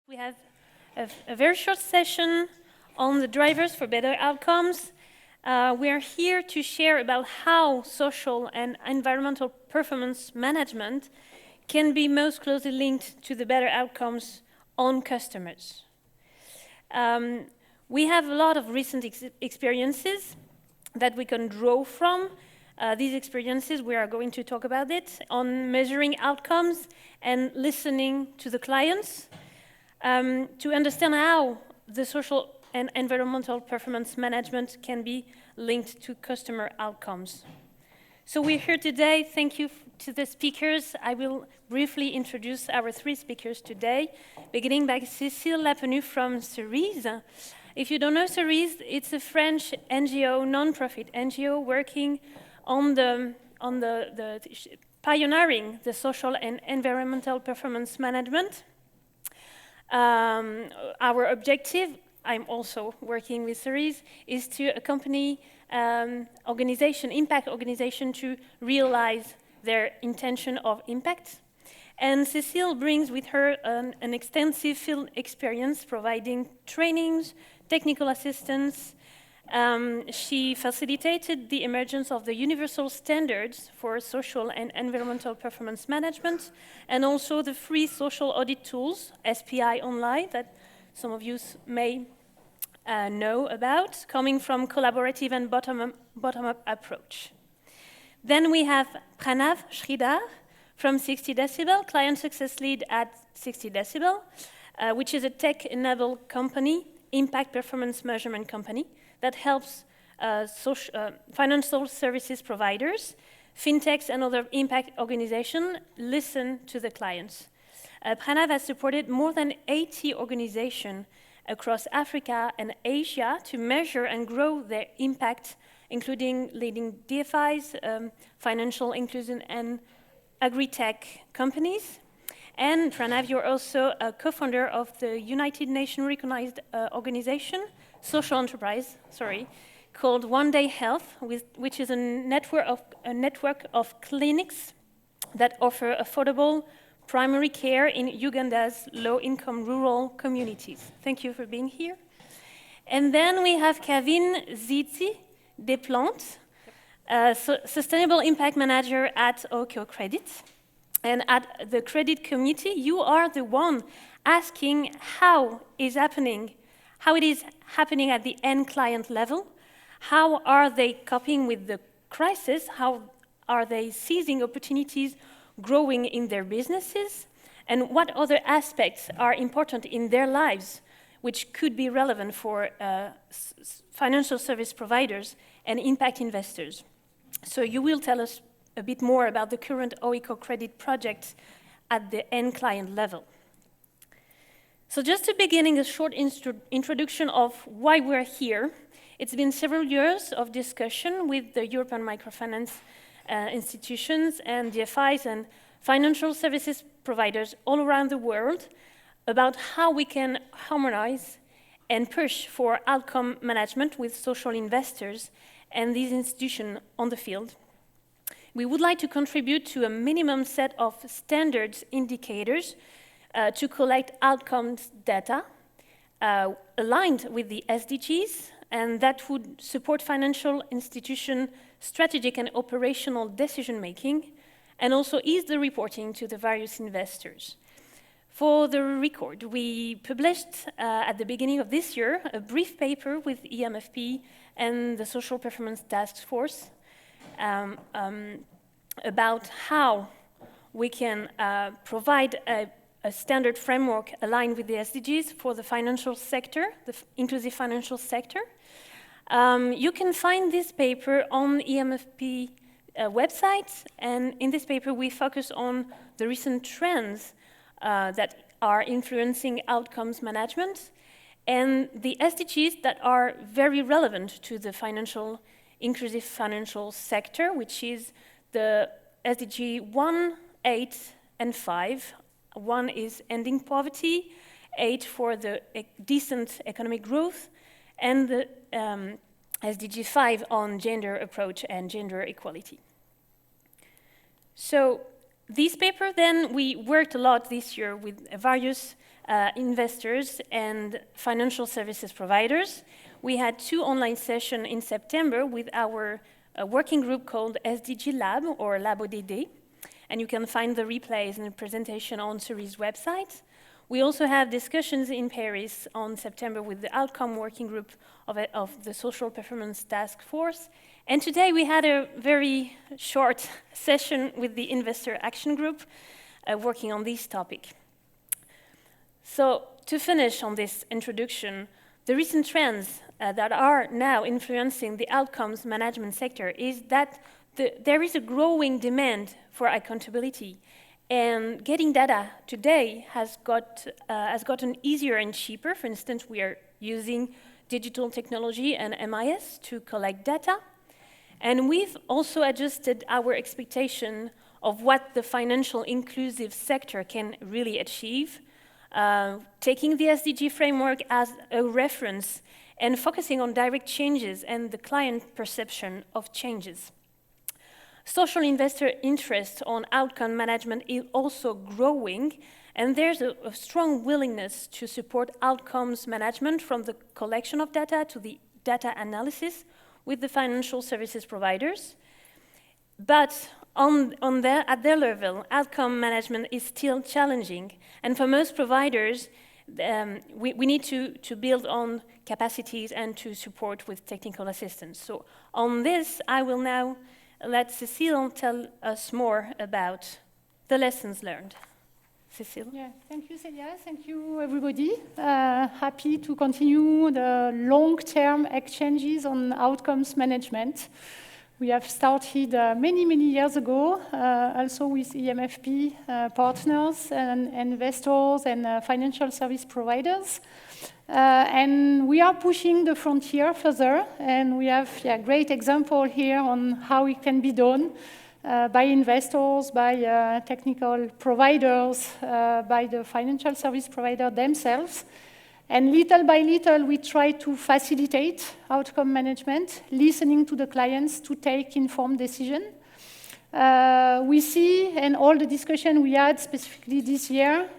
We have a very short session on the drivers for better outcomes. We are here to share about how social and environmental performance management can be most closely linked to the better outcomes on customers. We have a lot of recent experiences that we can draw from. These experiences, we are going to talk about it, on measuring outcomes and listening to the clients, to understand how the social and environmental performance management can be linked to customer outcomes. So we're here today. Thank you to the speakers. I will briefly introduce our three speakers today, beginning by Cécile Lapenu from Cerise. If you don't know Cerise, it's a French NGO, non-profit NGO, working on the pioneering the social and environmental performance management. Our objective, I'm also working with Cerise, is to accompany impact organization to realize their intention of impact. And Cécile brings with her an extensive field experience providing trainings, technical assistance. She facilitated the emergence of the universal standards for social and environmental performance management, and also the free social audit tools, SPI Online, that some of you may know about, coming from collaborative and bottom-up approach. Then we have Pranav Sridhar from 60 Decibels, Client Success Lead at 60 Decibels, which is a tech-enabled company, impact performance measurement company, that helps financial services providers, fintechs, and other impact organizations listen to the clients. Pranav has supported more than 80 organizations across Africa and Asia to measure and grow their impact, including leading DFIs, financial inclusion, and agri-tech companies. And Pranav, you're also a co-founder of the United Nations recognized organization, social enterprise, called One Day Health, which is a network of clinics that offer affordable primary care in Uganda's low-income rural communities. Thank you for being here. And then we have Kevin Zizi Desplantes, Sustainable Impact Manager at OKO Credit. And at the credit committee, you are the one asking how it is happening at the end client level. How are they coping with the crisis? How are they seizing opportunities, growing in their businesses? And what other aspects are important in their lives, which could be relevant for financial service providers and impact investors? So you will tell us a bit more about the current OKO Credit projects at the end client level. So just to begin, a short introduction of why we're here. It's been several years of discussion with the European microfinance institutions and DFIs and financial services providers all around the world about how we can harmonize and push for outcome management with social investors and these institutions on the field. We would like to contribute to a minimum set of standards indicators to collect outcomes data aligned with the SDGs, and that would support financial institution strategic and operational decision-making, and also ease the reporting to the various investors. For the record, we published at the beginning of this year a brief paper with e-MFP and the Social Performance Task Force about how we can provide a standard framework aligned with the SDGs for the financial sector, the inclusive financial sector. You can find this paper on e-MFP website, and in this paper we focus on the recent trends that are influencing outcomes management and the SDGs that are very relevant to the inclusive financial sector, which is the SDG 1, 8, and 5. 1 is ending poverty, 8 for the decent economic growth, and the SDG 5 on gender approach and gender equality. So This paper, then, we worked a lot this year with various investors and financial services providers. We had 2 online sessions in September with our working group called SDG Lab, or Lab ODD, and you can find the replays and the presentation on Cerise' website. We also had discussions in Paris on September with the outcome working group of the Social Performance Task Force. And today we had a very short session with the Investor Action Group working on this topic. So to finish on this introduction, the recent trends that are now influencing the outcomes management sector is that there is a growing demand for accountability. And getting data today has gotten easier and cheaper. For instance, we are using digital technology and MIS to collect data. And we've also adjusted our expectation of what the financial inclusive sector can really achieve, taking the SDG framework as a reference and focusing on direct changes and the client perception of changes. Social investor interest on outcome management is also growing, and there's a strong willingness to support outcomes management, from the collection of data to the data analysis with the financial services providers. But at their level, outcome management is still challenging. And for most providers, we need to build on capacities and to support with technical assistance. So on this, I will now let Cécile tell us more about the lessons learned. Cécile? Yeah, thank you, Celia. Thank you, everybody. Happy to continue the long-term exchanges on outcomes management. We have started many years ago, also with e-MFP partners and investors and financial service providers. And we are pushing the frontier further, and we have a great example here on how it can be done by investors, by technical providers, by the financial service provider themselves. And little by little, we try to facilitate outcome management, listening to the clients to take informed decisions. We see, and all the discussion we had specifically this year,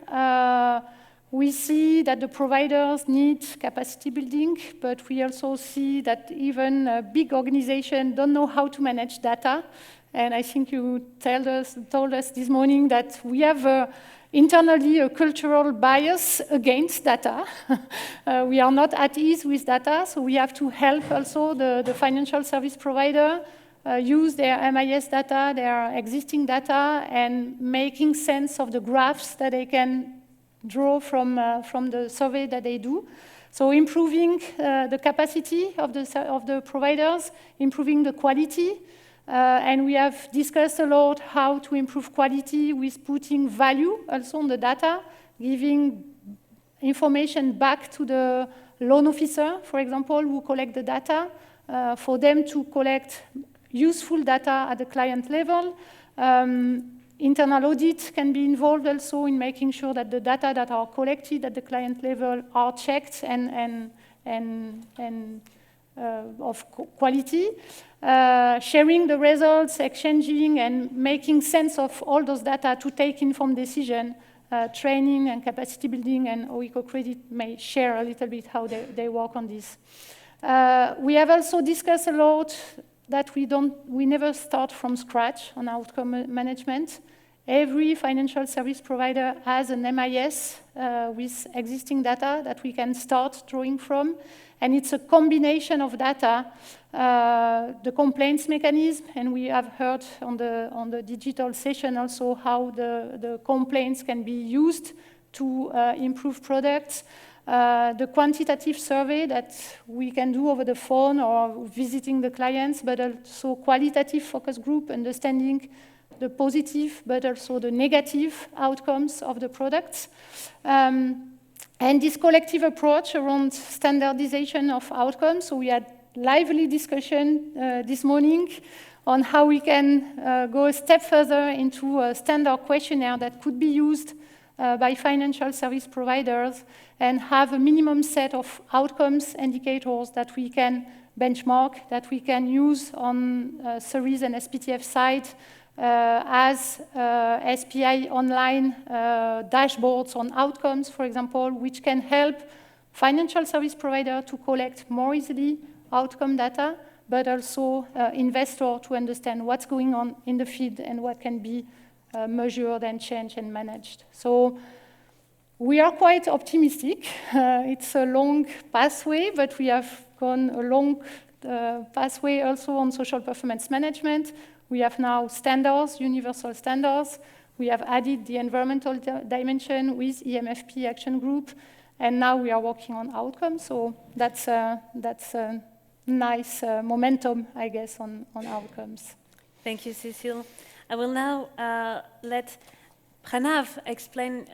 we see that the providers need capacity building, but we also see that even big organizations don't know how to manage data. And I think you told us this morning that we have internally a cultural bias against data. We are not at ease with data, so we have to help also the financial service provider use their MIS data, their existing data, and making sense of the graphs that they can draw from the survey that they do. So improving the capacity of the providers, improving the quality, and we have discussed a lot how to improve quality with putting value also on the data, giving information back to the loan officer, for example, who collect the data, for them to collect useful data at the client level. Internal audit can be involved also in making sure that the data that are collected at the client level are checked and of quality. Sharing the results, exchanging, and making sense of all those data to take informed decision, training and capacity building, and OECO Credit may share a little bit how they work on this. We have also discussed a lot that we never start from scratch on outcome management. Every financial service provider has an MIS with existing data that we can start drawing from. And it's a combination of data, the complaints mechanism, and we have heard on the digital session also how the complaints can be used to improve products. The quantitative survey that we can do over the phone or visiting the clients, but also qualitative focus group, understanding the positive but also the negative outcomes of the products. And this collective approach around standardization of outcomes. So we had lively discussion this morning on how we can go a step further into a standard questionnaire that could be used by financial service providers and have a minimum set of outcomes indicators that we can benchmark, that we can use on Cerise and SPTF side as SPI online dashboards on outcomes, for example, which can help financial service provider to collect more easily outcome data, but also investor to understand what's going on in the field and what can be measured and changed and managed. So we are quite optimistic. It's a long pathway, but we have gone a long pathway also on social performance management. We have now standards, universal standards. We have added the environmental dimension with e-MFP action group, and now we are working on outcomes. So that's a nice momentum, I guess, on outcomes. Thank you, Cécile. I will now let Pranav explain,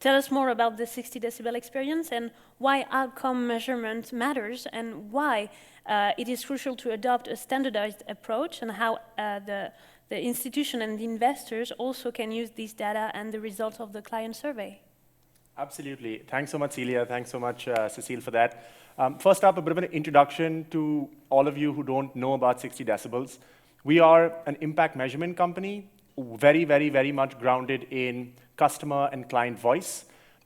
tell us more about the 60 decibel experience and why outcome measurement matters and why it is crucial to adopt a standardized approach and how the institution and the investors also can use these data and the results of the client survey. Absolutely. Thanks so much, Celia. Thanks so much, Cécile, for that. First up, a bit of an introduction to all of you who don't know about 60 decibels. We are an impact measurement company, very, very, very much grounded in customer and client voice.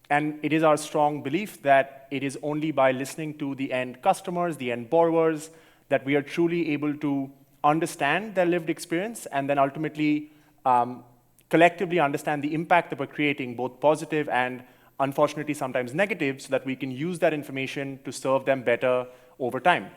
And it is our strong belief that it is only by listening to the end customers, the end borrowers, that we are truly able to understand their lived experience and then ultimately collectively understand the impact that we're creating, both positive and unfortunately sometimes negative, so that we can use that information to serve them better over time.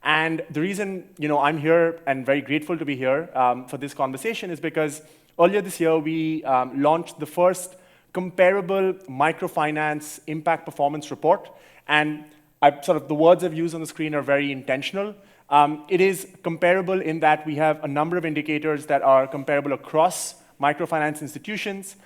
And the reason I'm here and very grateful to be here for this conversation is because earlier this year we launched the first comparable microfinance impact performance report. And the words I've used on the screen are very intentional. It is comparable in that we have a number of indicators that are comparable across microfinance institutions.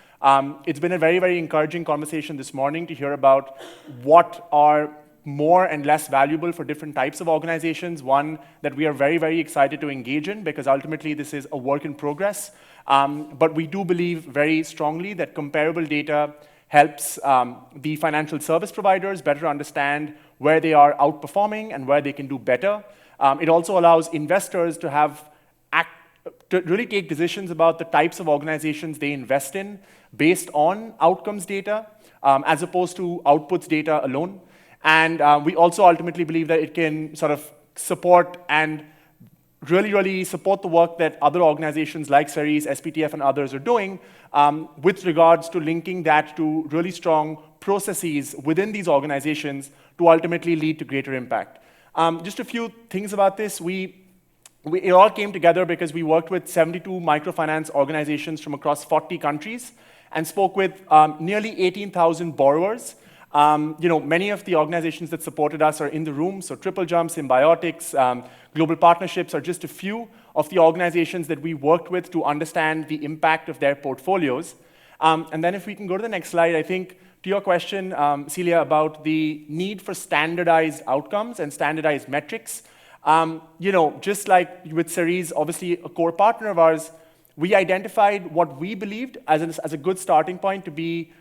It's been a very, very encouraging conversation this morning to hear about what are more and less valuable for different types of organizations. One that we are very, very excited to engage in because ultimately this is a work in progress. But we do believe very strongly that comparable data helps the financial service providers better understand where they are outperforming and where they can do better. It also allows investors to really take decisions about the types of organizations they invest in based on outcomes data as opposed to outputs data alone. And we also ultimately believe that it can support and really support the work that other organizations like Cerise+SPTF and others are doing with regards to linking that to really strong processes within these organizations to ultimately lead to greater impact. Just a few things about this. It all came together because we worked with 72 microfinance organizations from across 40 countries and spoke with nearly 18,000 borrowers. Many of the organizations that supported us are in the room, so Triple Jump, Symbiotics, Global Partnerships are just a few of the organizations that we worked with to understand the impact of their portfolios. And then if we can go to the next slide, I think to your question, Celia, about the need for standardized outcomes and standardized metrics, just like with Cerise, obviously a core partner of ours, we identified what we believed as a good starting point to be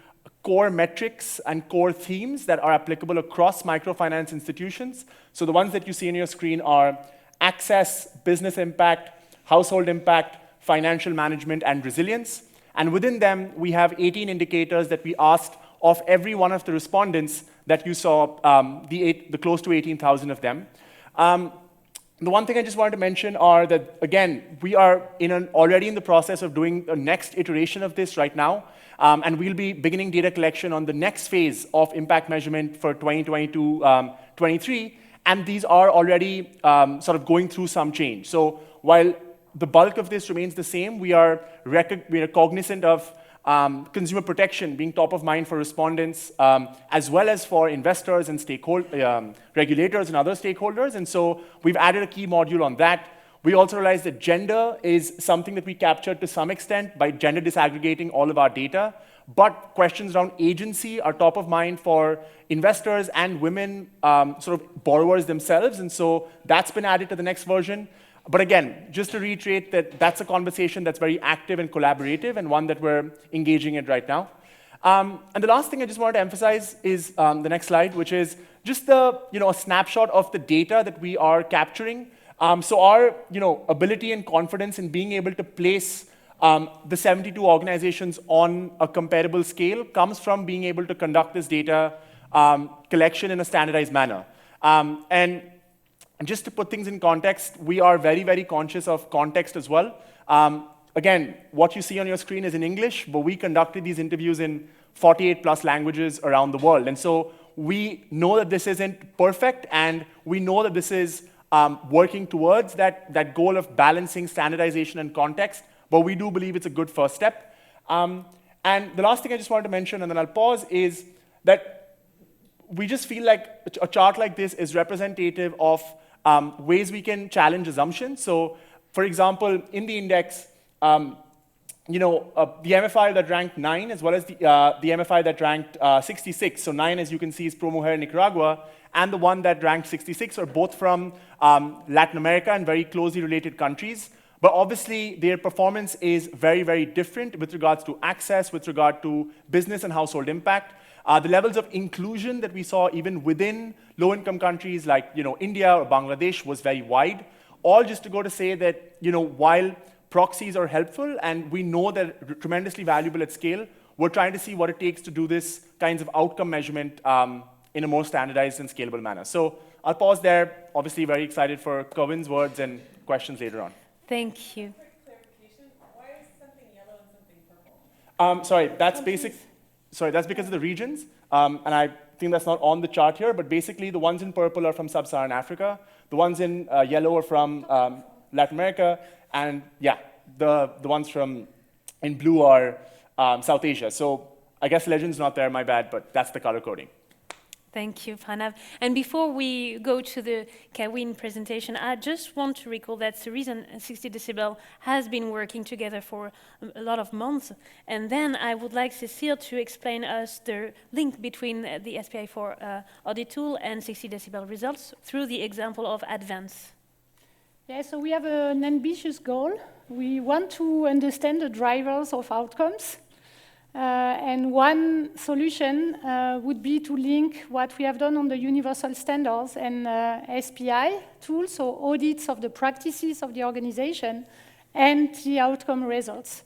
core metrics and core themes that are applicable across microfinance institutions. So the ones that you see on your screen are access, business impact, household impact, financial management, and resilience. And within them, we have 18 indicators that we asked of every one of the respondents that you saw, the close to 18,000 of them. The one thing I just wanted to mention are that, again, we are already in the process of doing the next iteration of this right now. And we'll be beginning data collection on the next phase of impact measurement for 2022-23. And these are already going through some change. So while the bulk of this remains the same, we are cognizant of consumer protection being top of mind for respondents, as well as for investors and regulators and other stakeholders. And so we've added a key module on that. We also realized that gender is something that we captured to some extent by gender disaggregating all of our data. But questions around agency are top of mind for investors and women, borrowers themselves. And so that's been added to the next version. But again, just to reiterate that that's a conversation that's very active and collaborative and one that we're engaging in right now. And the last thing I just wanted to emphasize is the next slide, which is just a snapshot of the data that we are capturing. So our ability and confidence in being able to place the 72 organizations on a comparable scale comes from being able to conduct this data collection in a standardized manner. And just to put things in context, we are very, very conscious of context as well. Again, what you see on your screen is in English, but we conducted these interviews in 48 plus languages around the world. And so we know that this isn't perfect, and we know that this is working towards that goal of balancing standardization and context, but we do believe it's a good first step. And the last thing I just wanted to mention, and then I'll pause, is that we just feel like a chart like this is representative of ways we can challenge assumptions. So, for example, in the index, the MFI that ranked 9, as well as the MFI that ranked 66. So 9, as you can see, is Pro Mujer Nicaragua, and the one that ranked 66 are both from Latin America and very closely related countries. But obviously, their performance is very, very different with regards to access, with regard to business and household impact. The levels of inclusion that we saw even within low-income countries like India or Bangladesh was very wide. All just to go to say that while proxies are helpful and we know they're tremendously valuable at scale, we're trying to see what it takes to do this kinds of outcome measurement in a more standardized and scalable manner. So I'll pause there. Obviously, very excited for Kevin's words and questions later on. Thank you. Quick clarification, why is something yellow and something purple? That's because of the regions, and I think that's not on the chart here, but basically the ones in purple are from sub-Saharan Africa, the ones in yellow are from Latin America, and yeah, the ones in blue are South Asia. So I guess legend's not there, my bad, but that's the color coding. Thank you, Pranav. And before we go to the Kawin presentation, I just want to recall that Cerise and 60 Decibel has been working together for a lot of months. And then I would like Cécile to explain us the link between the SPI4 audit tool and 60 Decibel results through the example of Advance. Yeah, so we have an ambitious goal. We want to understand the drivers of outcomes. And one solution would be to link what we have done on the universal standards and SPI tools, so audits of the practices of the organization, and the outcome results.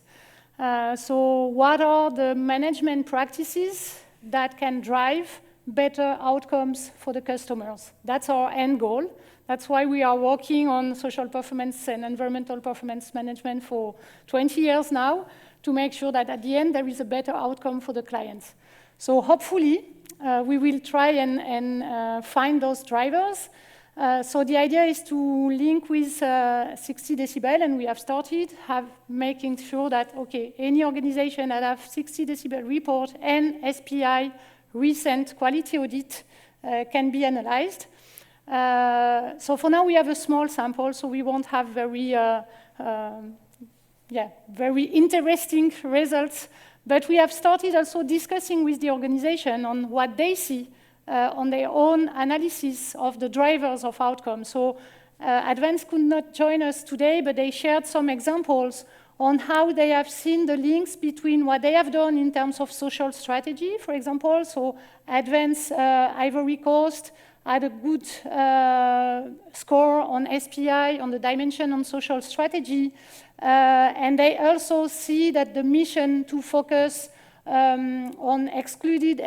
So what are the management practices that can drive better outcomes for the customers? That's our end goal. That's why we are working on social performance and environmental performance management for 20 years now, to make sure that at the end there is a better outcome for the clients. So hopefully we will try and find those drivers. So the idea is to link with 60 Decibel, and we have started making sure that, okay, any organization that have 60 Decibel report and SPI recent quality audit can be analyzed. So for now we have a small sample, so we won't have very interesting results, but we have started also discussing with the organization on what they see on their own analysis of the drivers of outcomes. So Advance could not join us today, but they shared some examples on how they have seen the links between what they have done in terms of social strategy, for example. So Advance Ivory Coast had a good score on SPI, on the dimension on social strategy. And they also see that the mission to focus on excluded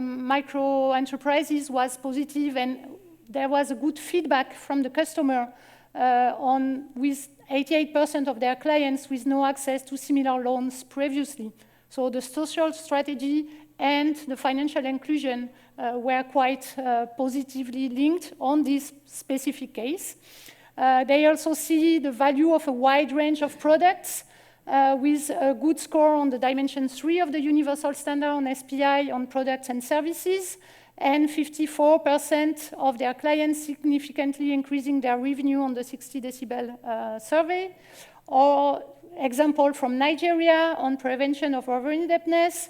micro enterprises was positive, and there was a good feedback from the customer with 88% of their clients with no access to similar loans previously. So the social strategy and the financial inclusion were quite positively linked on this specific case. They also see the value of a wide range of products with a good score on the dimension 3 of the universal standard on SPI on products and services, and 54% of their clients significantly increasing their revenue on the 60 Decibel survey. Or example from Nigeria on prevention of over-indebtedness,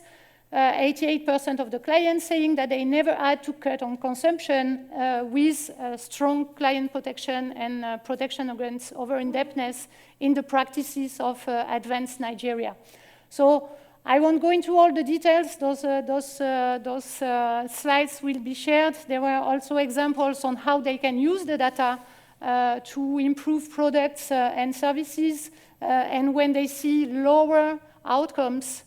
88% of the clients saying that they never had to cut on consumption with strong client protection and protection against over-indebtedness in the practices of Advanced Nigeria. So I won't go into all the details. Those slides will be shared. There were also examples on how they can use the data to improve products and services, and when they see lower outcomes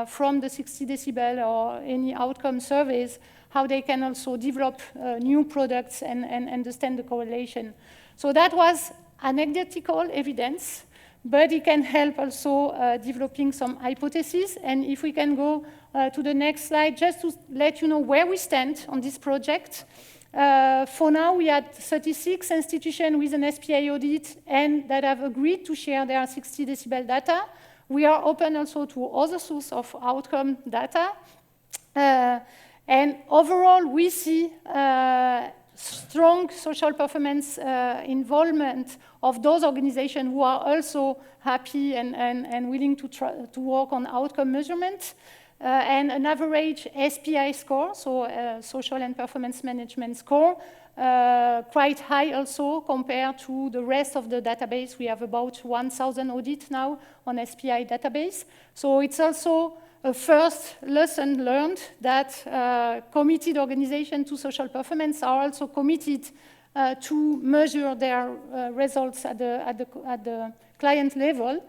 from the 60 decibel or any outcome surveys, how they can also develop new products and understand the correlation. So that was anecdotal evidence, but it can help also developing some hypotheses. And if we can go to the next slide, just to let you know where we stand on this project. For now, we had 36 institutions with an SPI audit and that have agreed to share their 60 decibel data. We are open also to other sources of outcome data. And overall, we see strong social performance involvement of those organizations who are also happy and willing to work on outcome measurement. And an average SPI score, so social and performance management score, quite high also compared to the rest of the database. We have about 1,000 audits now on SPI database. So it's also a first lesson learned that committed organizations to social performance are also committed to measure their results at the client level.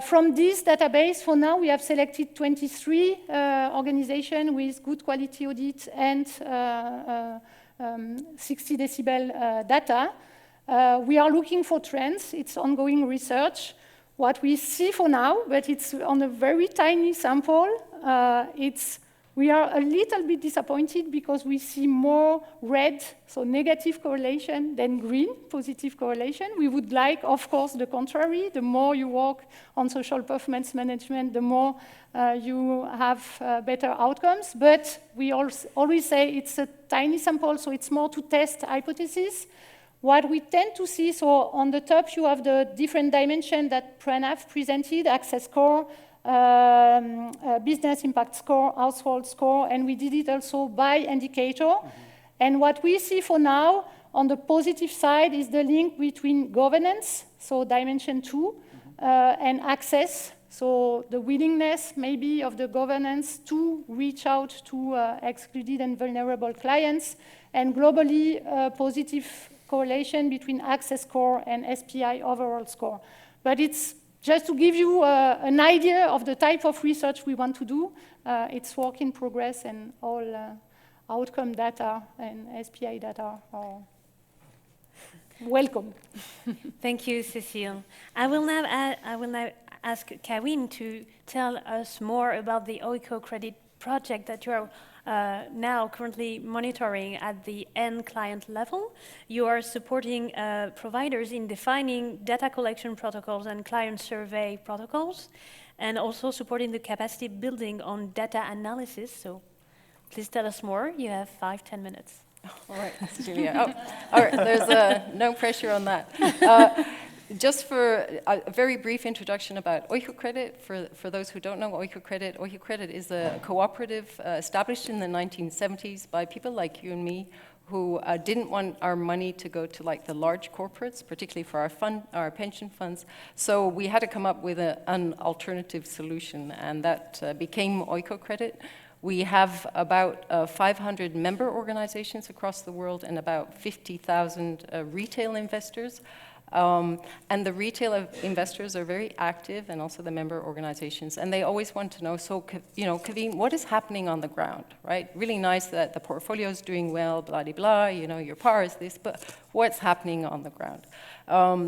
From this database, for now, we have selected 23 organizations with good quality audit and 60 decibel data. We are looking for trends. It's ongoing research. What we see for now, but it's on a very tiny sample, we are a little bit disappointed because we see more red, so negative correlation, than green, positive correlation. We would like, of course, the contrary. The more you work on social performance management, the more you have better outcomes. But we always say it's a tiny sample, so it's more to test hypotheses. What we tend to see, so on the top you have the different dimensions that Pranav presented, access score, business impact score, household score, and we did it also by indicator. Mm-hmm. And what we see for now on the positive side is the link between governance, so dimension 2, mm-hmm. And access, so the willingness maybe of the governance to reach out to excluded and vulnerable clients, and globally positive correlation between access score and SPI overall score. But it's just to give you an idea of the type of research we want to do. It's work in progress, and all outcome data and SPI data are welcome. Thank you, Cécile. I will now ask Kawin to tell us more about the OICO credit project that you are now currently monitoring at the end client level. You are supporting providers in defining data collection protocols and client survey protocols, and also supporting the capacity building on data analysis. So please tell us more. You have 5-10 minutes. All right, Julia. Oh, all right, there's no pressure on that. Just for a very brief introduction about OICO Credit, for those who don't know OICO Credit is a cooperative established in the 1970s by people like you and me who didn't want our money to go to like the large corporates, particularly for our pension funds. So we had to come up with an alternative solution, and that became OICO Credit. We have about 500 member organizations across the world and about 50,000 retail investors. And the retail investors are very active, and also the member organizations, and they always want to know, so, you know, Kavin, what is happening on the ground, right? Really nice that the portfolio is doing well, blah, blah, blah, you know, your PAR is this, but what's happening on the ground?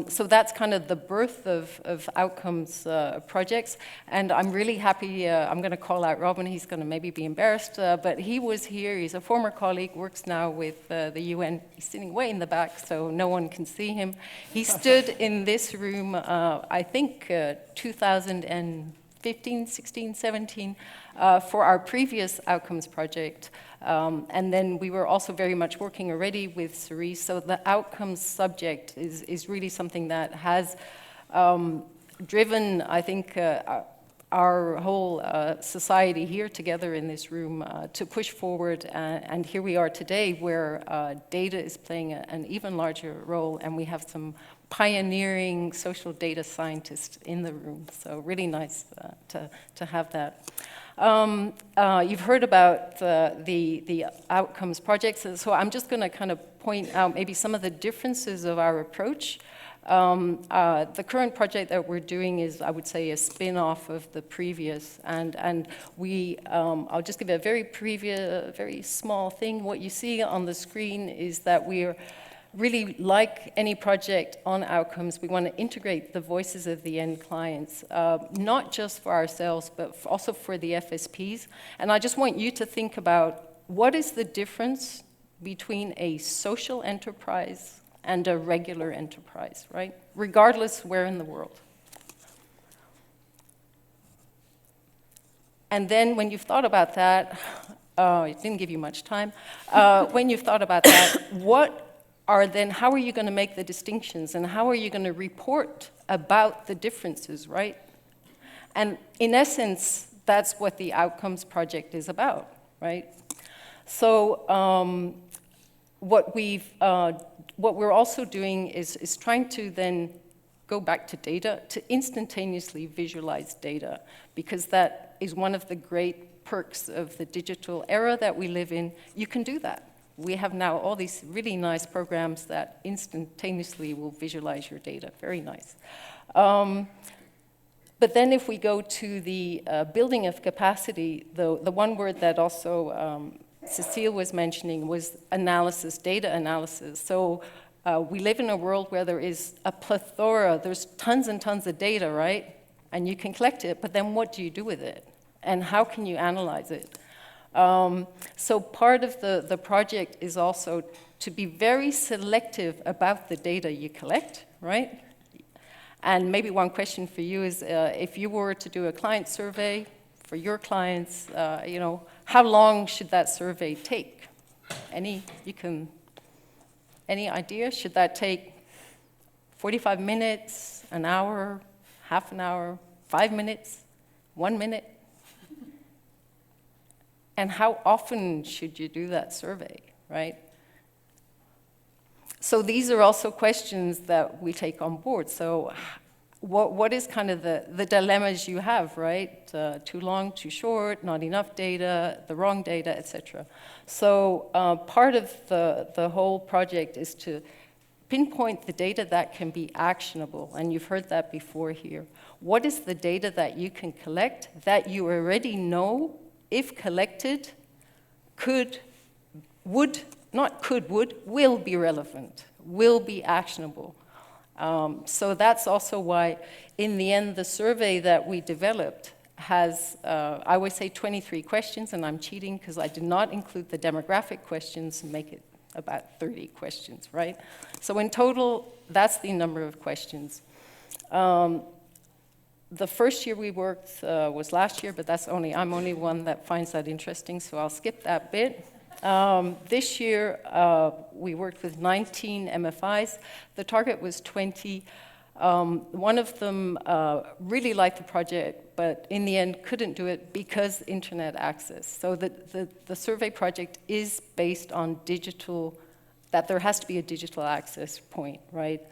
So that's kind of the birth of outcomes projects, and I'm really happy, I'm going to call out Robin, he's going to maybe be embarrassed, but he was here, he's a former colleague, works now with the UN, he's sitting way in the back, so no one can see him. He stood in this room, I think 2015, 16, 17, for our previous outcomes project. And then we were also very much working already with Cerise. So the outcomes subject is really something that has driven, I think, our whole society here together in this room to push forward. And here we are today where data is playing an even larger role, and we have some pioneering social data scientists in the room. So really nice to have that. You've heard about the outcomes projects, so I'm just going to kind of point out maybe some of the differences of our approach. The current project that we're doing is, I would say, a spin-off of the previous, and we, I'll just give a very small thing. What you see on the screen is that we're really, like any project on outcomes, we want to integrate the voices of the end clients, not just for ourselves, but also for the FSPs. And I just want you to think about what is the difference between a social enterprise and a regular enterprise, right? Regardless where in the world. And then when you've thought about that, it didn't give you much time. When you've thought about that, how are you going to make the distinctions, and how are you going to report about the differences, right? And in essence, that's what the outcomes project is about, right? So what we're also doing is trying to then go back to data, to instantaneously visualize data, because that is one of the great perks of the digital era that we live in. You can do that. We have now all these really nice programs that instantaneously will visualize your data. Very nice. But then if we go to the building of capacity, the one word that also Cécile was mentioning was analysis, data analysis. So we live in a world where there is a plethora, there's tons and tons of data, right? And you can collect it, but then what do you do with it? And how can you analyze it? So part of the project is also to be very selective about the data you collect, right? And maybe one question for you is, if you were to do a client survey for your clients, how long should that survey take? Any idea? Should that take 45 minutes, an hour, half an hour, 5 minutes, 1 minute? And how often should you do that survey, right? So these are also questions that we take on board. So what is kind of the dilemmas you have, right? Too long, too short, not enough data, the wrong data, etc. So part of the whole project is to pinpoint the data that can be actionable, and you've heard that before here. What is the data that you can collect that you already know, if collected, will be relevant, will be actionable. So that's also why, in the end, the survey that we developed has, I always say 23 questions, and I'm cheating because I did not include the demographic questions and make it about 30 questions, right? So in total, that's the number of questions. The first year we worked was last year, but I'm only one that finds that interesting, so I'll skip that bit. This year, we worked with 19 MFIs. The target was 20. One of them really liked the project, but in the end couldn't do it because internet access. So the survey project is based on that there has to be a digital access point, right?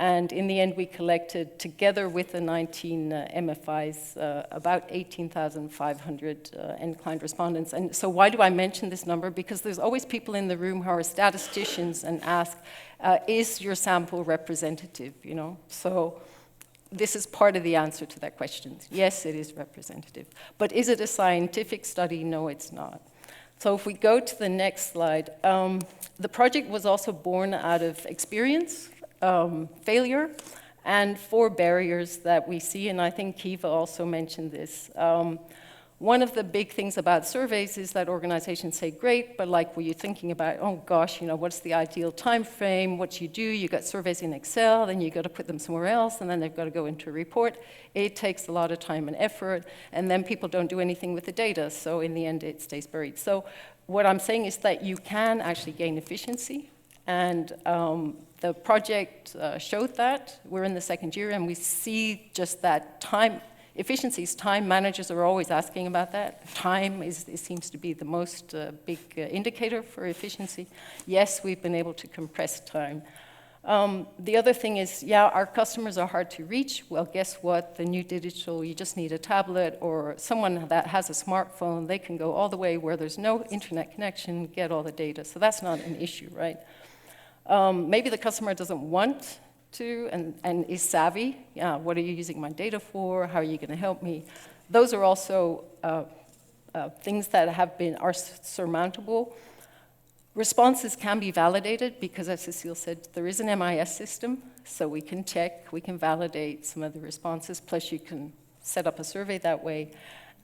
And in the end, we collected, together with the 19 MFIs, about 18,500 end client respondents. And so why do I mention this number? Because there's always people in the room who are statisticians and ask, is your sample representative, So this is part of the answer to that question. Yes, it is representative. But is it a scientific study? No, it's not. So if we go to the next slide, the project was also born out of experience, failure, and 4 barriers that we see, and I think Kiva also mentioned this. One of the big things about surveys is that organizations say, great, but like, were you thinking about, oh gosh, what's the ideal time frame? What do? You got surveys in Excel, then you got to put them somewhere else, and then they've got to go into a report. It takes a lot of time and effort, and then people don't do anything with the data, so in the end, it stays buried. So what I'm saying is that you can actually gain efficiency, and the project showed that. We're in the 2nd year, and we see just that time. Efficiencies, time managers are always asking about that. Time seems to be the most big indicator for efficiency. Yes, we've been able to compress time. The other thing is, yeah, our customers are hard to reach. Well, guess what? The new digital, you just need a tablet or someone that has a smartphone. They can go all the way where there's no internet connection, get all the data. So that's not an issue, right? Maybe the customer doesn't want to and is savvy. Yeah, what are you using my data for? How are you going to help me? Those are also things that are surmountable. Responses can be validated because, as Cécile said, there is an MIS system, so we can check, we can validate some of the responses, plus you can set up a survey that way.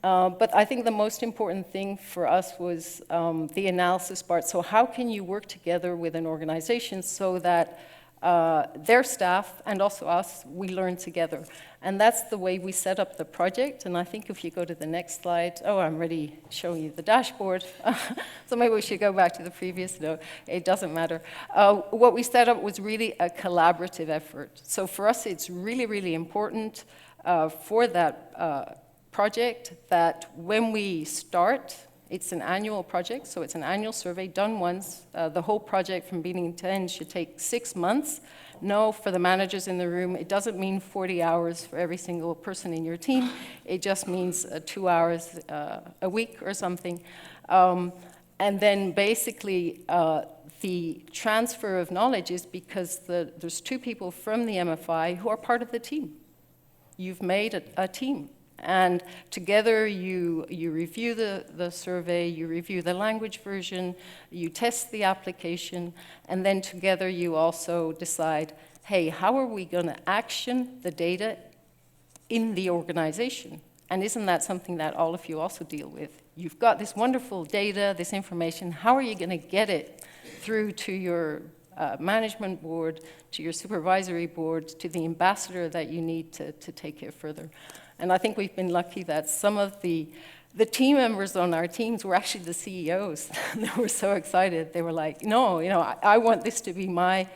But I think the most important thing for us was the analysis part. So how can you work together with an organization so that their staff and also us, we learn together? And that's the way we set up the project. And I think if you go to the next slide, oh, I'm already showing you the dashboard. So maybe we should go back to the previous. No, it doesn't matter. What we set up was really a collaborative effort. So for us, it's really, really important for that project that when we start, it's an annual project, so it's an annual survey done once. The whole project from beginning to end should take 6 months. No, for the managers in the room, it doesn't mean 40 hours for every single person in your team. It just means 2 hours a week or something. And then basically, the transfer of knowledge is because there's 2 people from the MFI who are part of the team. You've made a team. And together you review the survey, you review the language version, you test the application, and then together you also decide, hey, how are we going to action the data in the organization? And isn't that something that all of you also deal with? You've got this wonderful data, this information, how are you going to get it through to your management board, to your supervisory board, to the ambassador that you need to take it further? And I think we've been lucky that some of the team members on our teams were actually the CEOs. They were so excited. They were like, no, I want this to be my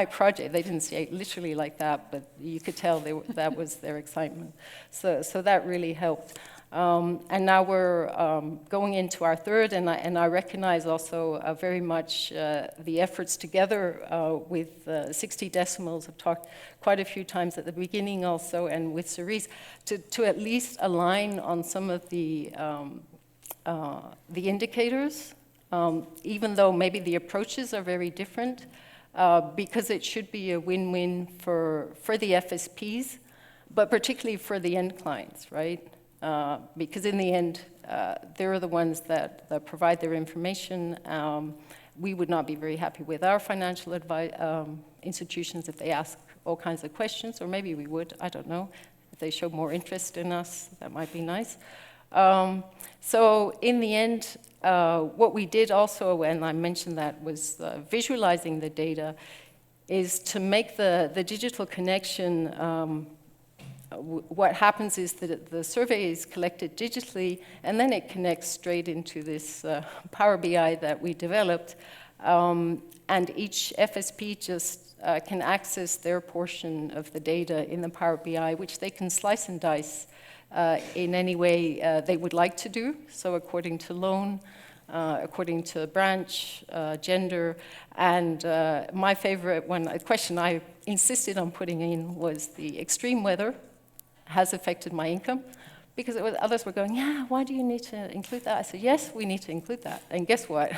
project. They didn't say it literally like that, but you could tell that was their excitement. So that really helped. And now we're going into our third, and I recognize also very much the efforts together with 60 Decibels. I've talked quite a few times at the beginning also, and with Cerise, to at least align on some of the indicators, even though maybe the approaches are very different, because it should be a win-win for the FSPs, but particularly for the end clients, right? Because in the end, they're the ones that provide their information. We would not be very happy with our financial institutions if they ask all kinds of questions, or maybe we would, I don't know. If they show more interest in us, that might be nice. So in the end, what we did also, and I mentioned that, was visualizing the data, is to make the digital connection. What happens is that the survey is collected digitally, and then it connects straight into this Power BI that we developed. And each FSP just can access their portion of the data in the Power BI, which they can slice and dice in any way they would like to do. So according to loan, according to branch, gender, and my favorite one, a question I insisted on putting in was the extreme weather has affected my income, because others were going, yeah, why do you need to include that? I said, yes, we need to include that. And guess what?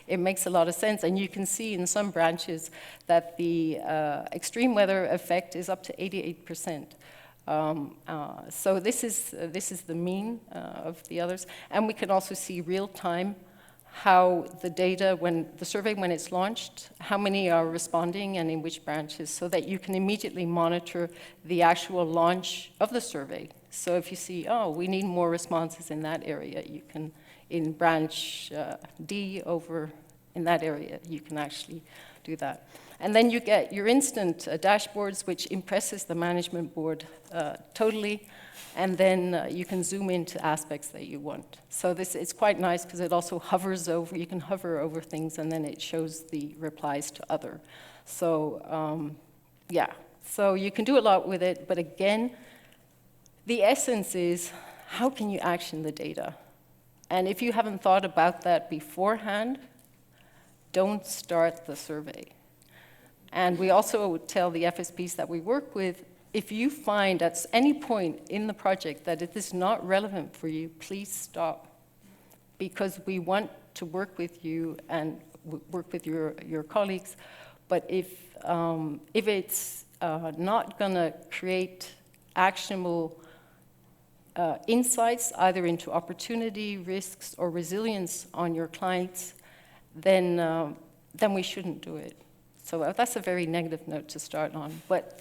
It makes a lot of sense. And you can see in some branches that the extreme weather effect is up to 88%. So this is the mean of the others. And we can also see real time how the data, when the survey, when it's launched, how many are responding and in which branches, so that you can immediately monitor the actual launch of the survey. So if you see, oh, we need more responses in that area, you can, in branch D over in that area, you can actually do that. And then you get your instant dashboards, which impresses the management board totally. And then you can zoom into aspects that you want. So it's quite nice because it also hovers over, you can hover over things, and then it shows the replies to other. So yeah, so you can do a lot with it, but again, the essence is, how can you action the data? And if you haven't thought about that beforehand, don't start the survey. And we also tell the FSPs that we work with, if you find at any point in the project that it is not relevant for you, please stop. Because we want to work with you and work with your colleagues. But if it's not going to create actionable insights, either into opportunity, risks, or resilience on your clients, then we shouldn't do it. So that's a very negative note to start on. But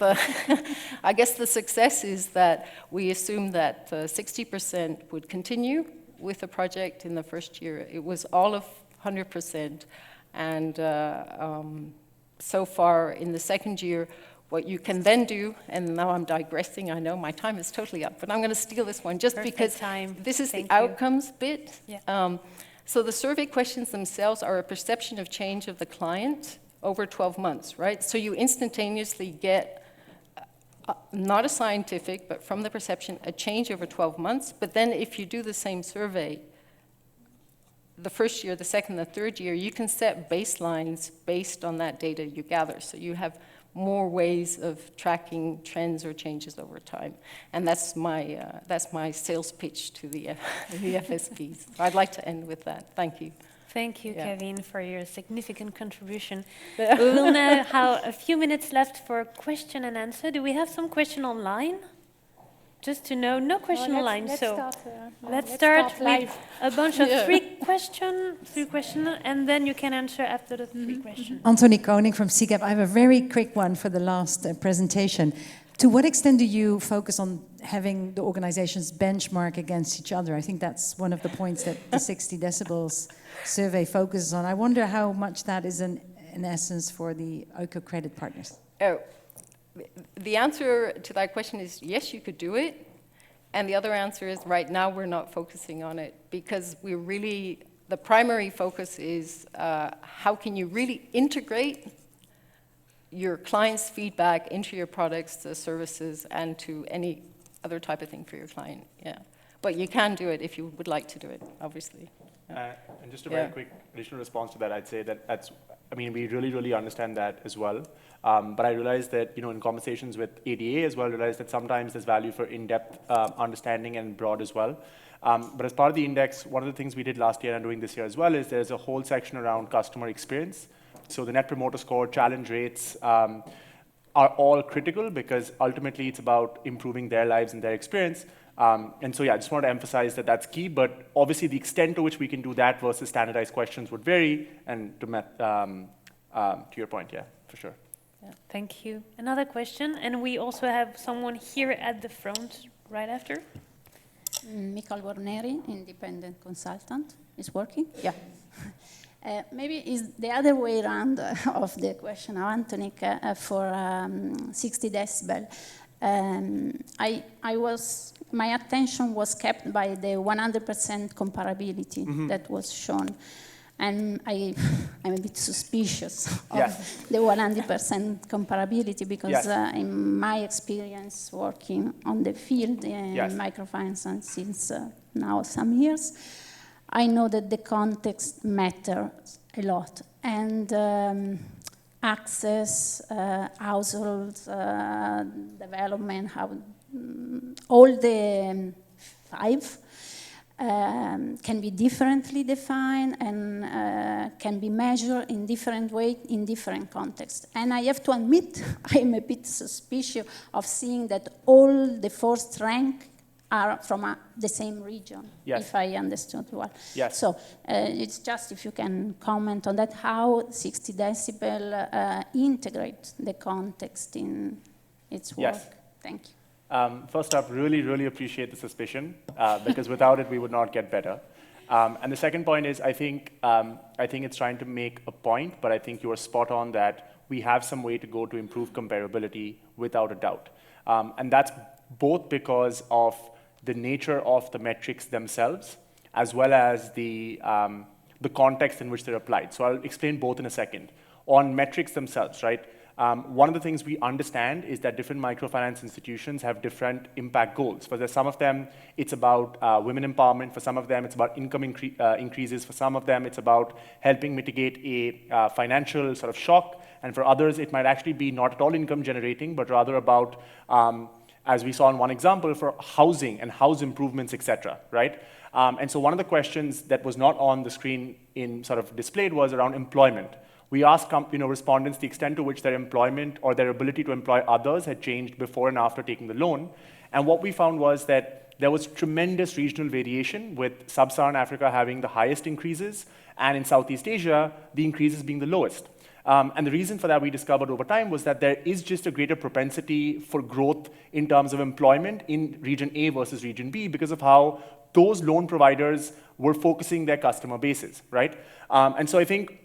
I guess the success is that we assume that 60% would continue with the project in the first year. It was all of 100%. And so far in the second year, what you can then do, and now I'm digressing, I know my time is totally up, but I'm going to steal this one just because this is the outcomes bit. Yeah. So the survey questions themselves are a perception of change of the client over 12 months, right? So you instantaneously get, not a scientific, but from the perception, a change over 12 months. But then if you do the same survey, the first year, the second, the third year, you can set baselines based on that data you gather. So you have more ways of tracking trends or changes over time. And that's my sales pitch to the FSPs. I'd like to end with that. Thank you. Thank you, Kevin, for your significant contribution. We will now have a few minutes left for question and answer. Do we have some question online? Just to know, no question online. Let's start with a bunch of three questions, and then you can answer after the three questions. Anthony Koning from CGAP. I have a very quick one for the last presentation. To what extent do you focus on having the organizations benchmark against each other? I think that's one of the points that the 60 Decibels survey focuses on. I wonder how much that is in essence for the Oiko credit partners. Oh, the answer to that question is yes, you could do it. And the other answer is right now we're not focusing on it because the primary focus is how can you really integrate your client's feedback into your products, the services, and to any other type of thing for your client. Yeah, but you can do it if you would like to do it, obviously. And just a very quick additional response to that, I'd say that we really, really understand that as well. But I realize that, in conversations with ADA as well, I realize that sometimes there's value for in-depth understanding and broad as well. But as part of the index, one of the things we did last year and doing this year as well is there's a whole section around customer experience. So the Net Promoter Score, challenge rates are all critical because ultimately it's about improving their lives and their experience. And so, I just want to emphasize that that's key, but obviously the extent to which we can do that versus standardized questions would vary, and to your point, for sure. Yeah. Thank you. Another question, and we also have someone here at the front right after. Michael Borneri, independent consultant. Is working? Yeah. Maybe it's the other way around of the question of Anthony for 60 decibel. My attention was kept by the 100% comparability that was shown. And I'm a bit suspicious of the 100% comparability because in my experience working on the field in microfinance since now some years, I know that the context matters a lot. And access, household development, all the 5 can be differently defined and can be measured in different ways in different contexts. And I have to admit, I'm a bit suspicious of seeing that all the 4 strengths are from the same region, if I understood well. Yes. So it's just if you can comment on that, how 60 decibel integrate the context in its work. Yes. Thank you. First up, really, really appreciate the suspicion, because without it, we would not get better. And the second point is, I think it's trying to make a point, but I think you are spot on that we have some way to go to improve comparability without a doubt. And that's both because of the nature of the metrics themselves, as well as the context in which they're applied. So I'll explain both in a second. On metrics themselves, right? One of the things we understand is that different microfinance institutions have different impact goals. For some of them, it's about women empowerment. For some of them, it's about income increases. For some of them, it's about helping mitigate a financial sort of shock. and for others, it might actually be not at all income generating, but rather about, as we saw in one example, for housing and house improvements, etc., right? And so one of the questions that was not on the screen in sort of displayed was around employment. We asked respondents the extent to which their employment or their ability to employ others had changed before and after taking the loan. And what we found was that there was tremendous regional variation, with sub-Saharan Africa having the highest increases, and in Southeast Asia, the increases being the lowest. And the reason for that, we discovered over time, was that there is just a greater propensity for growth in terms of employment in region A versus region B because of how those loan providers were focusing their customer bases, right? And so I think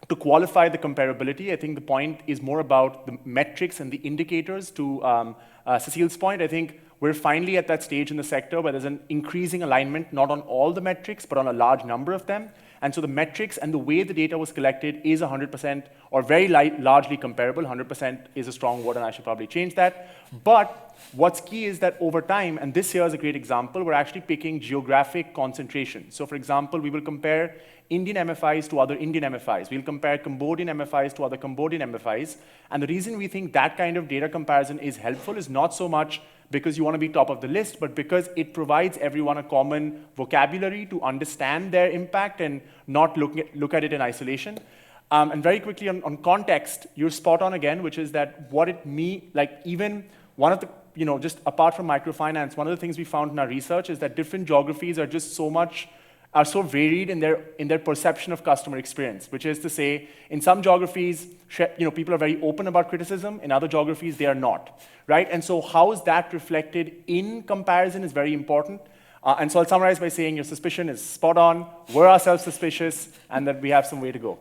to qualify the comparability, I think the point is more about the metrics and the indicators. To Cecile's point, I think we're finally at that stage in the sector where there's an increasing alignment, not on all the metrics, but on a large number of them. And so the metrics and the way the data was collected is 100% or very largely comparable. 100% is a strong word, and I should probably change that. But what's key is that over time, and this year is a great example, we're actually picking geographic concentration. So for example, we will compare Indian MFIs to other Indian MFIs. We'll compare Cambodian MFIs to other Cambodian MFIs. And the reason we think that kind of data comparison is helpful is not so much because you want to be top of the list, but because it provides everyone a common vocabulary to understand their impact and not look at it in isolation. And very quickly on context, you're spot on again, which is that what it means, like even one of the, just apart from microfinance, one of the things we found in our research is that different geographies are just are so varied in their perception of customer experience, which is to say, in some geographies, people are very open about criticism. In other geographies, they are not, right? And so how is that reflected in comparison is very important. And so I'll summarize by saying your suspicion is spot on, we're ourselves suspicious, and that we have some way to go.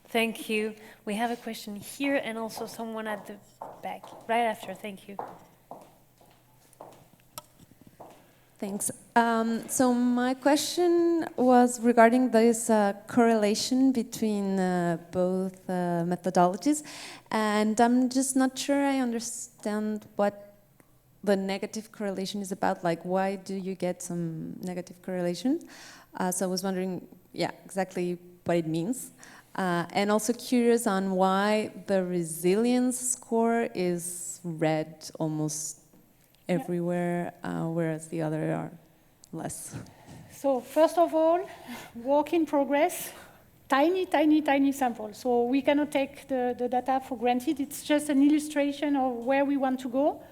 Thank you. We have a question here and also someone at the back, right after. Thank you. Thanks. So my question was regarding this correlation between both methodologies, and I'm just not sure I understand what the negative correlation is about. Like, why do you get some negative correlation? So I was wondering, exactly what it means. And also curious on why the resilience score is red almost everywhere, whereas the other are less. So first of all, work in progress, tiny sample. So we cannot take the data for granted. It's just an illustration of where we want to go.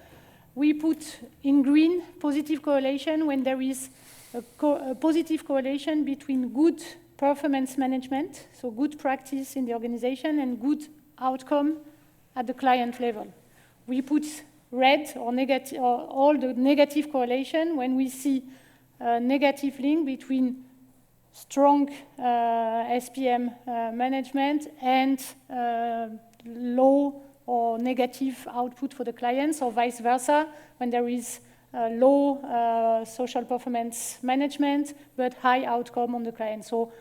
We put in green positive correlation when there is a positive correlation between good performance management, so good practice in the organization, and good outcome at the client level. We put red or negative, or all the negative correlation when we see a negative link between strong SPM management and low or negative output for the clients, or vice versa, when there is low social performance management but high outcome on the client. So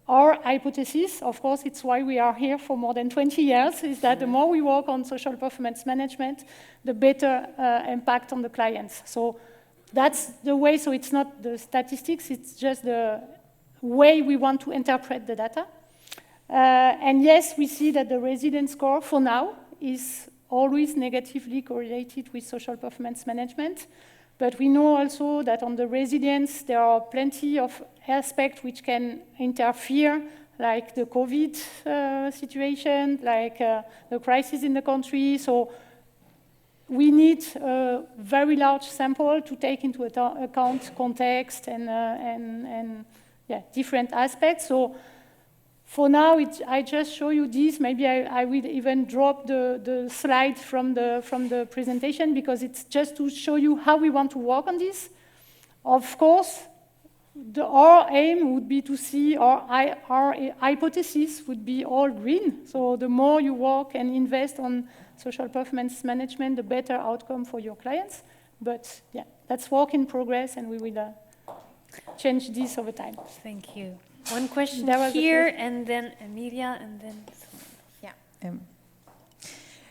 our hypothesis, of course, it's why we are here for more than 20 years, is that the more we work on social performance management, the better impact on the clients. So that's the way, so it's not the statistics, it's just the way we want to interpret the data. And yes, we see that the resilience score for now is always negatively correlated with social performance management. But we know also that on the resilience, there are plenty of aspects which can interfere, like the COVID situation, like the crisis in the country. So we need a very large sample to take into account context and different aspects. So for now, I just show you this. Maybe I will even drop the slide from the presentation, because it's just to show you how we want to work on this. Of course, our aim would be to see, our hypothesis would be all green. So the more you work and invest on social performance management, the better outcome for your clients. But yeah, that's work in progress, and we will change this over time. Thank you. One question here, and then Emilia, and then someone.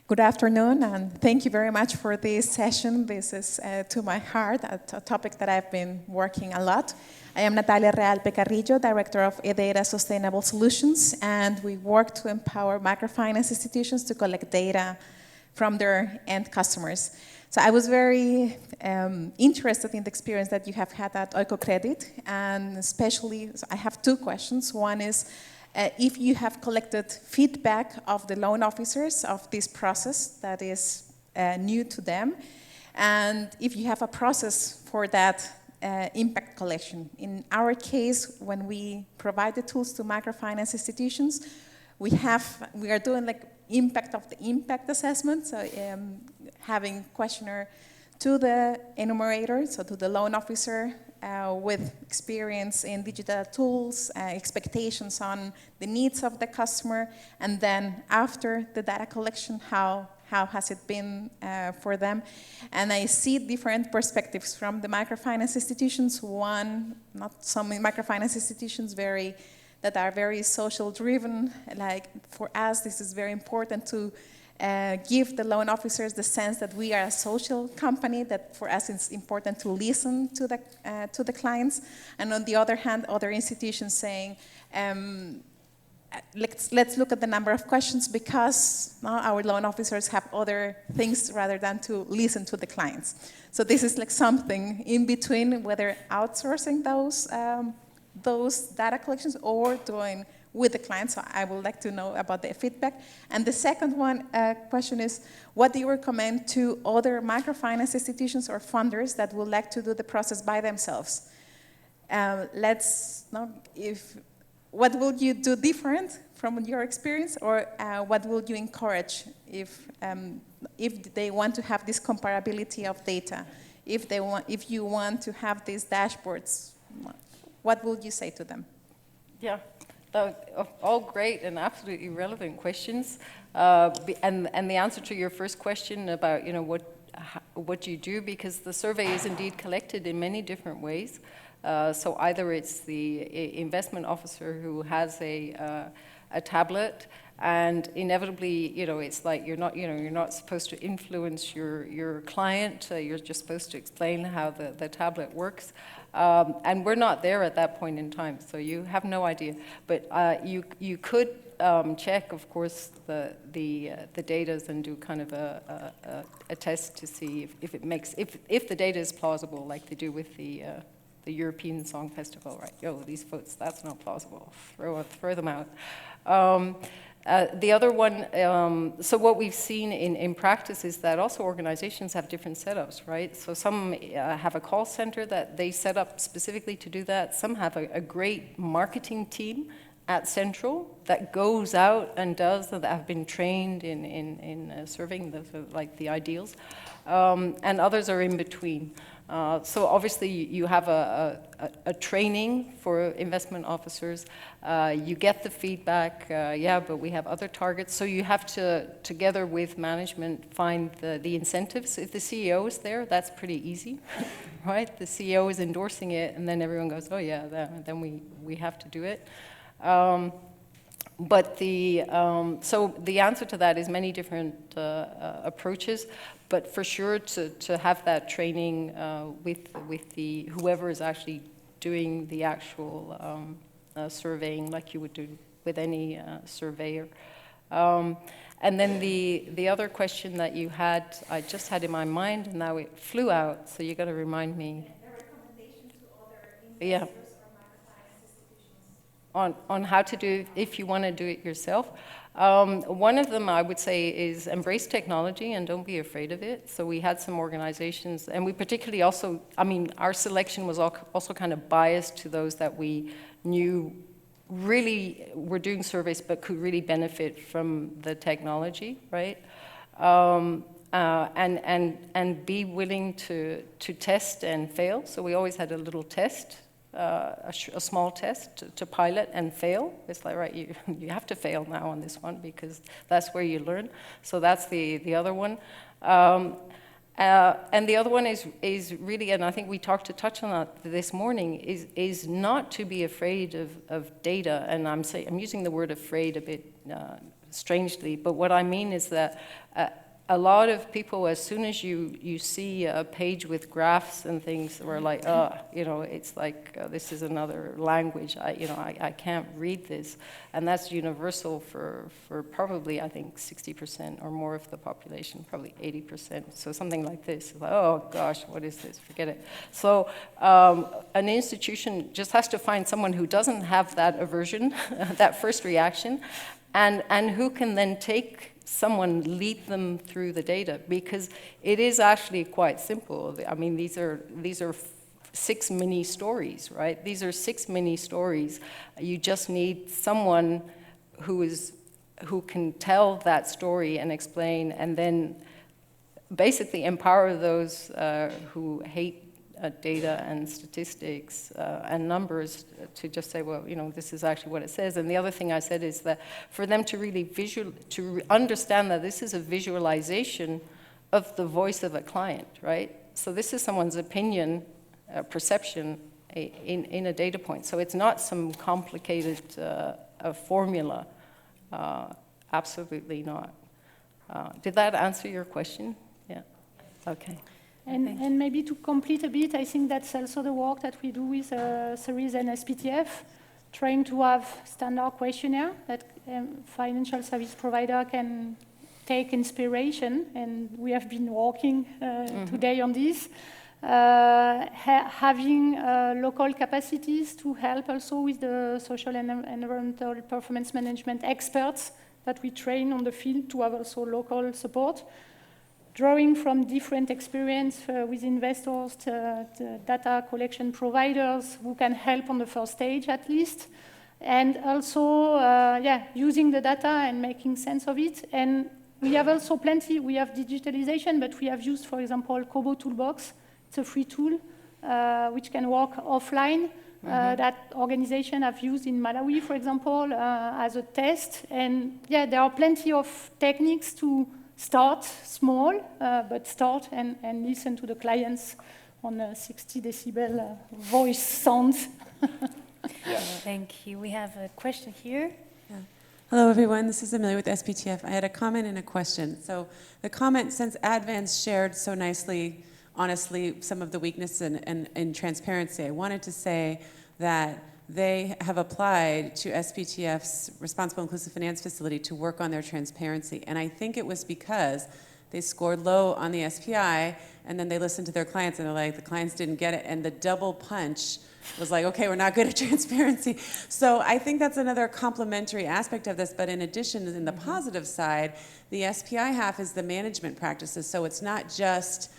Good afternoon, and thank you very much for this session. This is to my heart, a topic that I've been working a lot. I am Natalia Real Pecarrillo, Director of eData Sustainable Solutions, and we work to empower microfinance institutions to collect data from their end customers. So I was very interested in the experience that you have had at Oikocredit, and especially, so I have two questions. One is, if you have collected feedback of the loan officers of this process that is new to them, and if you have a process for that impact collection. In our case, when we provide the tools to microfinance institutions, we are doing like impact of the impact assessment, so having questionnaire to the enumerator, so to the loan officer, with experience in digital tools, expectations on the needs of the customer, and then after the data collection, how has it been for them? And I see different perspectives from the microfinance institutions. One, not some microfinance institutions that are very social driven, like for us this is very important to give the loan officers the sense that we are a social company, that for us it's important to listen to the clients. And on the other hand, other institutions saying, let's look at the number of questions because our loan officers have other things rather than to listen to the clients. So this is like something in between, whether outsourcing those data collections or doing with the clients. So I would like to know about the feedback. And the second question is, what do you recommend to other microfinance institutions or funders that would like to do the process by themselves? What would you do different from your experience, or what would you encourage if they want to have this comparability of data? If you want to have these dashboards, what would you say to them? Yeah, all great and absolutely relevant questions. And the answer to your first question about what you do, because the survey is indeed collected in many different ways. So either it's the investment officer who has a tablet, and inevitably, it's like you're not supposed to influence your client. You're just supposed to explain how the tablet works. And we're not there at that point in time, so you have no idea. But you could check, of course, the data and do kind of a test to see if the data is plausible, like they do with the European Song Festival, right? Yo, these votes, that's not plausible. Throw them out. The other one, so what we've seen in practice is that also organizations have different setups, right? So some have a call center that they set up specifically to do that. Some have a great marketing team at Central that goes out and does, that have been trained in serving the ideals. And others are in between. So obviously you have a training for investment officers. You get the feedback, but we have other targets. So you have to, together with management, find the incentives. If the CEO is there, that's pretty easy, right? The CEO is endorsing it, and then everyone goes, oh yeah, then we have to do it. But so the answer to that is many different approaches. But for sure, to have that training with whoever is actually doing the actual surveying, like you would do with any surveyor. And then the other question that you had, I just had in my mind, and now it flew out. So you got to remind me. The recommendation to other investors or microfinance institutions. On how to do if you want to do it yourself. One of them I would say is embrace technology and don't be afraid of it. So we had some organizations, and we particularly also, our selection was also kind of biased to those that we knew really were doing surveys but could really benefit from the technology, right? And be willing to test and fail. So we always had a little test. A small test to pilot and fail. It's like, right, you have to fail now on this one because that's where you learn. So that's the other one. And the other one is really, and I think we touched on that this morning, is not to be afraid of data. And I'm using the word afraid a bit strangely, but what I mean is that a lot of people, as soon as you see a page with graphs and things, we're like, oh, you know, it's like, this is another language. I can't read this. And that's universal for probably, I think, 60% or more of the population, probably 80%. So something like this, like, oh gosh, what is this? Forget it. So an institution just has to find someone who doesn't have that aversion, that first reaction, and who can then take someone, lead them through the data, because it is actually quite simple. I mean, these are 6 mini stories, right? These are 6 mini stories. You just need someone who can tell that story and explain, and then basically empower those who hate data and statistics and numbers to just say, well, you know, this is actually what it says. And the other thing I said is that for them to really understand that this is a visualization of the voice of a client, right? So this is someone's opinion, perception in a data point. So it's not some complicated formula. Absolutely not. Did that answer your question? Yeah. Okay. And maybe to complete a bit, I think that's also the work that we do with Cerise and SPTF, trying to have standard questionnaire that financial service provider can take inspiration, and we have been working today on this. Having local capacities to help also with the social and environmental performance management experts that we train on the field to have also local support. Drawing from different experience with investors, to data collection providers who can help on the first stage at least, and also using the data and making sense of it. And we have also plenty, we have digitalization, but we have used, for example, Kobo Toolbox. It's a free tool which can work offline. That organization have used in Malawi, for example, as a test. And yeah, there are plenty of techniques to start small, but start and listen to the clients on a 60 decibel voice sound. Thank you. We have a question here. Yeah. Hello, everyone. This is Amelia with SPTF. I had a comment and a question. So the comment, since Advance shared so nicely, honestly, some of the weakness and transparency, I wanted to say that they have applied to SPTF's Responsible Inclusive Finance Facility to work on their transparency. And I think it was because they scored low on the SPI, and then they listened to their clients, and they're like, the clients didn't get it. And the double punch was like, okay, we're not good at transparency. So I think that's another complementary aspect of this. But in addition, in the positive side, the SPI half is the management practices. So it's not just,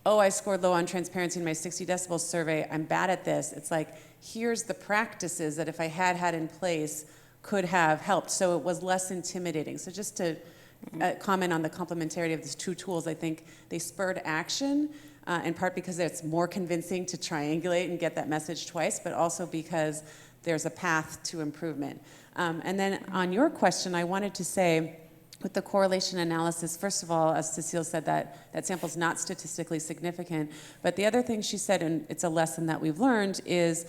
oh, I scored low on transparency in my 60 decibels survey, I'm bad at this. It's like, here's the practices that if I had in place could have helped. So it was less intimidating. So just to comment on the complementarity of these two tools, I think they spurred action, in part because it's more convincing to triangulate and get that message twice, but also because there's a path to improvement. And then on your question, I wanted to say, with the correlation analysis, first of all, as Cécile said, that sample is not statistically significant. But the other thing she said, and it's a lesson that we've learned, is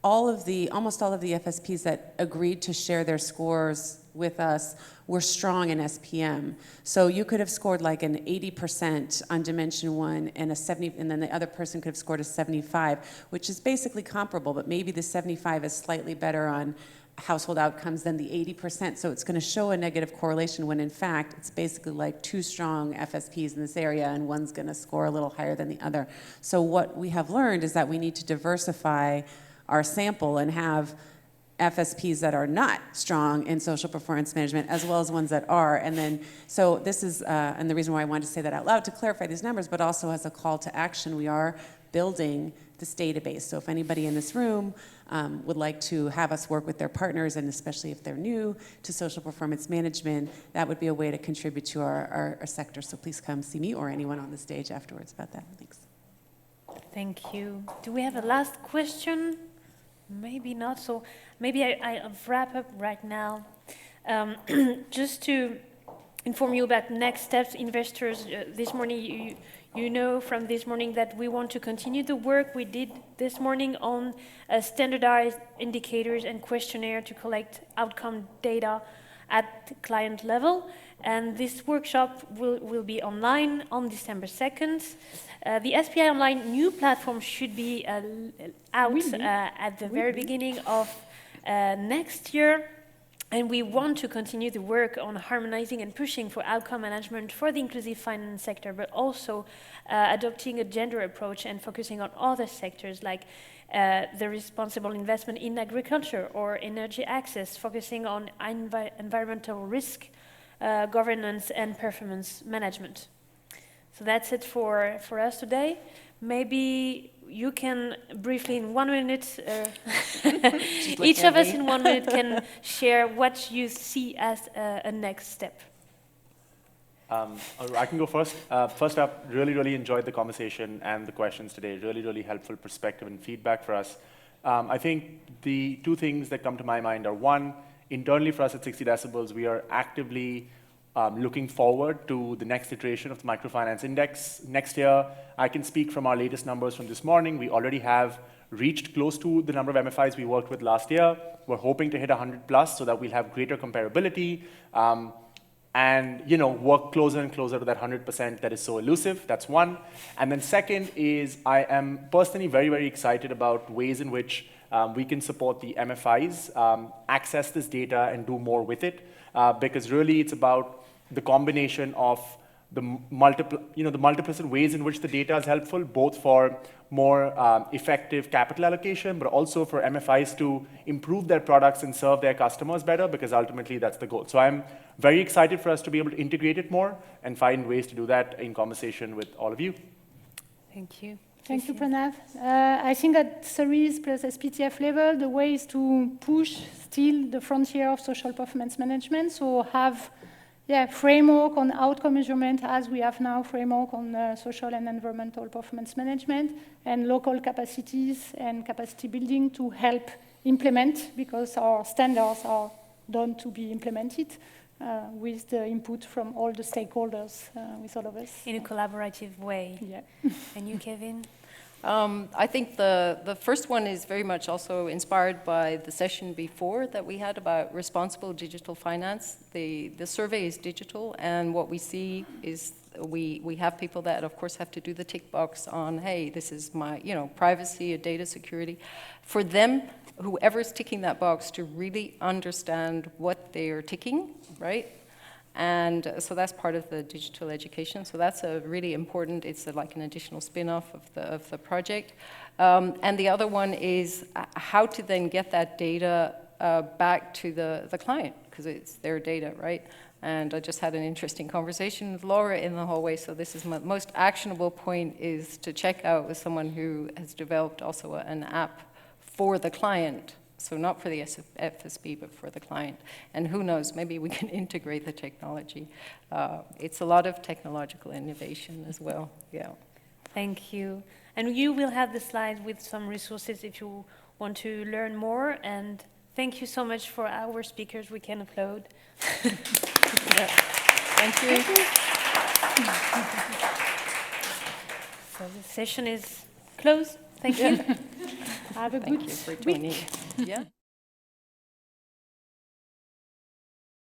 almost all of the FSPs that agreed to share their scores with us were strong in SPM. So you could have scored like an 80% on dimension 1 and and then the other person could have scored a 75, which is basically comparable, but maybe the 75 is slightly better on household outcomes than the 80%. So it's going to show a negative correlation when in fact it's basically like 2 strong FSPs in this area and one's going to score a little higher than the other. So what we have learned is that we need to diversify our sample and have FSPs that are not strong in social performance management as well as ones that are. And then, so this is, and the reason why I wanted to say that out loud to clarify these numbers, but also as a call to action, we are building this database. So if anybody in this room would like to have us work with their partners, and especially if they're new to social performance management, that would be a way to contribute to our sector. So please come see me or anyone on the stage afterwards about that. Thanks. Thank you. Do we have a last question? Maybe not. So maybe I'll wrap up right now. Just to inform you about next steps, investors. This morning, you know from this morning that we want to continue the work we did this morning on standardized indicators and questionnaire to collect outcome data at client level. And this workshop will be online on December 2nd. The SPI Online new platform should be out at the very beginning of next year. And we want to continue the work on harmonizing and pushing for outcome management for the inclusive finance sector, but also adopting a gender approach and focusing on other sectors like the responsible investment in agriculture or energy access, focusing on environmental risk, governance and performance management. So that's it for us today. Maybe you can briefly, in 1 minute, each of us in 1 minute can share what you see as a next step. I can go first. First up, really enjoyed the conversation and the questions today. Really helpful perspective and feedback for us. I think the two things that come to my mind are, one, internally for us at 60 Decibels, we are actively looking forward to the next iteration of the Microfinance Index. Next year, I can speak from our latest numbers from this morning. We already have reached close to the number of MFIs we worked with last year. We're hoping to hit 100 plus so that we'll have greater comparability and work closer and closer to that 100% that is so elusive. That's one. And then second is I am personally very excited about ways in which we can support the MFIs, access this data and do more with it, because really it's about the combination of the multiple ways in which the data is helpful, both for more effective capital allocation, but also for MFIs to improve their products and serve their customers better, because ultimately that's the goal. So I'm very excited for us to be able to integrate it more and find ways to do that in conversation with all of you. Thank you. Thank you, Pranav. I think at Cerise plus SPTF level, the way is to push still the frontier of social performance management. So have framework on outcome measurement as we have now, framework on social and environmental performance management, and local capacities and capacity building to help implement, because our standards are done to be implemented with the input from all the stakeholders, with all of us. In a collaborative way. Yeah. And you, Kevin? I think the first one is very much also inspired by the session before that we had about responsible digital finance. The survey is digital, and what we see is we have people that, of course, have to do the tick box on, hey, this is my, privacy or data security. For them, whoever's ticking that box to really understand what they are ticking, right? And so that's part of the digital education. So that's a really important, it's like an additional spin-off of the project. And the other one is how to then get that data back to the client, because it's their data, right? And I just had an interesting conversation with Laura in the hallway, so this is my most actionable point, is to check out with someone who has developed also an app for the client. So not for the FSB, but for the client. And who knows, maybe we can integrate the technology. It's a lot of technological innovation as well, yeah. Thank you. And you will have the slides with some resources if you want to learn more. And thank you so much for our speakers. We can applaud. Yeah. Thank you. So the session is closed. Thank you. Have a Thank good you for week. joining. Yeah.